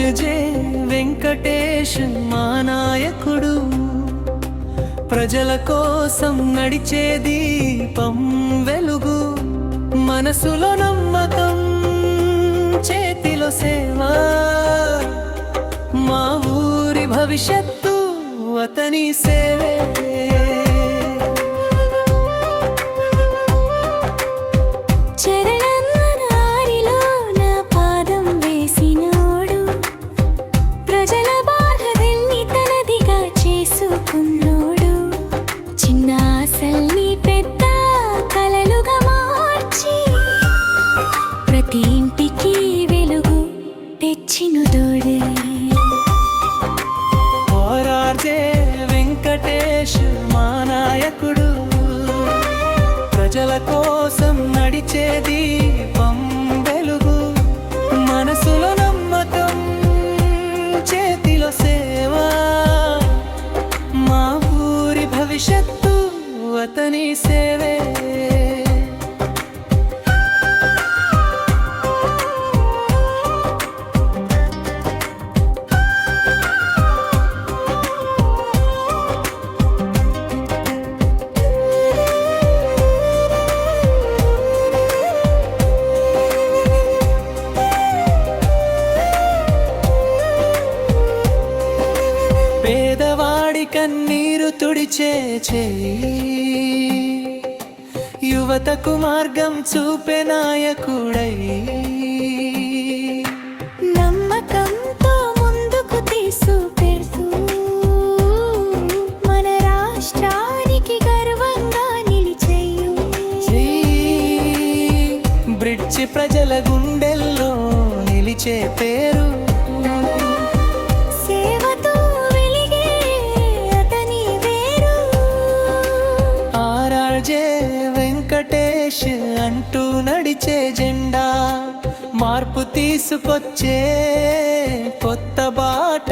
RJ Venkatesh మా నాయకుడు, ప్రజల కోసం నడిచే దీపం వెలుగు, మనసులో నమ్మకం చేతిలో సేవ, మా ఊరి భవిష్యత్తు అతని సేవే. ప్రతి ఇంటికి వెలుగు తెచ్చినోడే ఆర్జే వెంకటేష్ మా నాయకుడు, ప్రజల కోసం నడిచే దీపం వెలుగు, మనసులో నమ్మకం చేతిలో సేవ, మా ఊరి భవిష్యత్తు అతని సేవే. పేదవాడి కన్నీరు తుడిచే చేయి, యువతకు మార్గం చూపే నాయకుడై, నమ్మకంతో ముందుకు తీసుకెళ్తూ మన రాష్ట్రానికి గర్వంగా నిలిచేయు. బ్రిడ్జి ప్రజల గుండెల్లో నిలిచే పేరు, వెంకటేష్ అంటూ నడిచే జెండా, మార్పు తీసుకొచ్చే కొత్త బాట.